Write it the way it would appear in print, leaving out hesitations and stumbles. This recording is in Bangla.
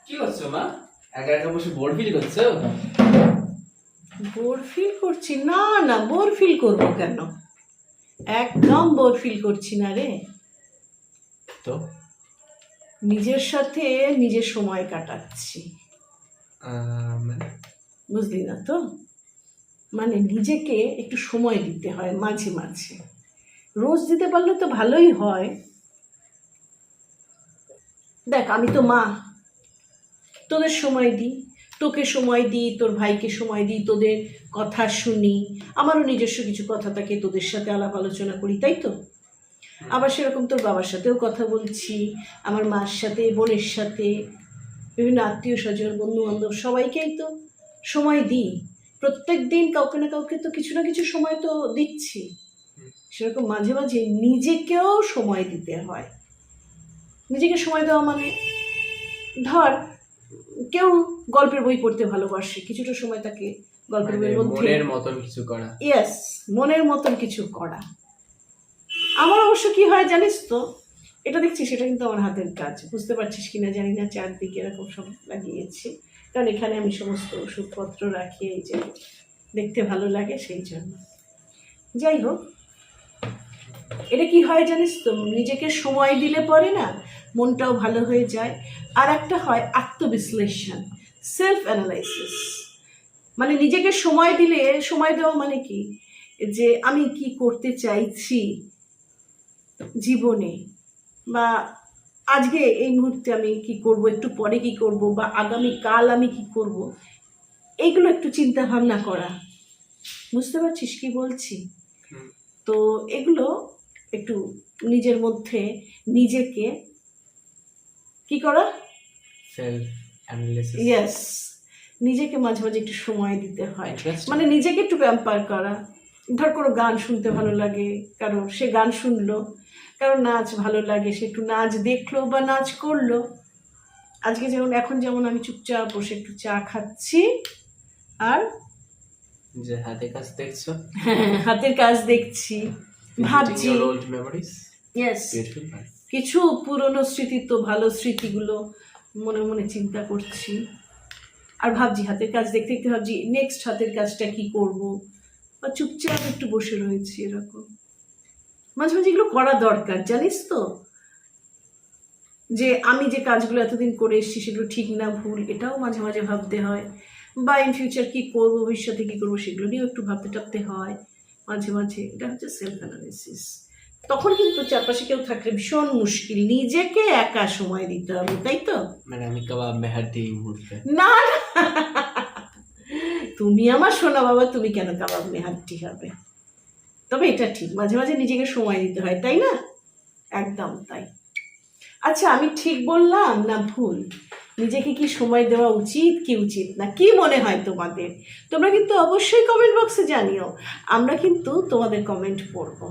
কি করছো মা? একা একা বসে বোর ফিল করছো? বোর ফিল করছি না, না বোর ফিল করবো কেন? একদম বোর ফিল করছি না রে। তো নিজের সাথে নিজের সময় কাটাচ্ছি, মানে বুঝলি না তো? মানে নিজেকে একটু সময় দিতে হয় মাঝে মাঝে, রোজ দিতে পারলে তো ভালোই হয়। দেখ আমি তো মা, তোদের সময় দিই, তোকে সময় দিই, তোর ভাইকে সময় দিই, তোদের কথা শুনি, আমারও নিজস্ব কিছু কথা থাকে, তোদের সাথে আলাপ আলোচনা করি, তাই তো? আবার সেরকম তোর বাবার সাথেও কথা বলছি, আমার মার সাথে, বোনের সাথে, বিভিন্ন আত্মীয় স্বজন, বন্ধু বান্ধব সবাইকেই তো সময় দিই। প্রত্যেক দিন কাউকে না কাউকে তো কিছু না কিছু সময় তো দিচ্ছি। সেরকম মাঝে মাঝে নিজেকেও সময় দিতে হয়। নিজেকে সময় দেওয়া মানে, ধর কেউ গল্পের বই পড়তে ভালোবাসে, কিছুটা সময় তাকে গল্পের বইয়ের মধ্যে মনের মতন কিছু করা। ইয়েস, মনের মতন কিছু করা। আমার অবশ্য কি হয় জানিস তো, এটা দেখছি সেটা কিন্তু আমার হাতের কাজ, বুঝতে পারছিস কিনা জানি না, চারদিকে এরকম সব লাগিয়েছি, কারণ এখানে আমি সমস্ত ওষুধপত্র রাখি, এই যে দেখতে ভালো লাগে সেই জন্য। যাই হোক, এটা কি হয় জানিস তো, নিজেকে সময় দিলে পরে না মনটাও ভালো হয়ে যায়। আর একটা হয় আত্মবিশ্লেষণ, সেলফ অ্যানালাইসিস। মানে নিজেকে সময় দিলে, সময় দেওয়া মানে কি, যে আমি কি করতে চাইছি জীবনে, বা আজকে এই মুহূর্তে আমি কি করব, একটু পরে কি করব, বা আগামী কাল আমি কি করব, এইগুলো একটু চিন্তা ভাবনা করা। বুঝতে পারছিস কি বলছি? তো এগুলো একটু নিজের মধ্যে নিজেকে কি করা, সেলফ অ্যানালিসিস। ইয়েস, নিজেকে মাঝে মাঝে একটু সময় দিতে হয়, Interesting. মানে নিজেকে একটু প্যাম্পার করা। ধর কোনো গান শুনতে ভালো লাগে কারো, সে গান শুনলো, কারো নাচ ভালো লাগে, সে একটু নাচ দেখলো বা নাচ করলো। আজকে যেমন, এখন যেমন আমি চুপচাপ বসে একটু চা খাচ্ছি, আর যে হাতে কাজ দেখছো, হাতের কাজ দেখছি, ভাবছি, ওল্ড মেমোরিজ। Yes, beautiful. কিছু পুরনো স্মৃতি, তো ভালো স্মৃতিগুলো মনে মনে চিন্তা করছি, আর ভাবছি, হাতের কাজ দেখতে দেখতে ভাবছি নেক্সট হাতের কাজটা কি করব, বা চুপচাপ একটু বসে রয়েছি এরকম। মাঝে মাঝে এগুলো করা দরকার জানিস তো, যে আমি যে কাজগুলো এতদিন করে এসেছি সেগুলো ঠিক না ভুল, এটাও মাঝে মাঝে ভাবতে হয়। বা ইন ফিউচার কী করবো, ভবিষ্যতে কী করবো, সেগুলো নিয়েও একটু ভাবতে টাবতে হয় মাঝে মাঝে। এটা হচ্ছে সেলফ অ্যানালিসিস। তখন কিন্তু চারপাশে কেউ থাকলে ভীষণ মুশকিল, নিজেকে একা সময় দিতে হবে, তাই তো? মানে আমি কাবাব মেহাদি এই মুহূর্তে। না না, তুমি আমার সোনা বাবা, তুমি কেন কাবাব মেহাদি হবে? তবে এটা ঠিক, মাঝে মাঝে নিজেকে সময় দিতে হয়, তাই না? একদম তাই। আচ্ছা, আমি ঠিক বললাম না ভুল? নিজেকে কি সময় দেওয়া উচিত কি উচিত না, কি মনে হয় তোমাদের? তোমরা কিন্তু অবশ্যই কমেন্ট বক্সে জানিও, আমরা কিন্তু তোমাদের কমেন্ট পড়বো।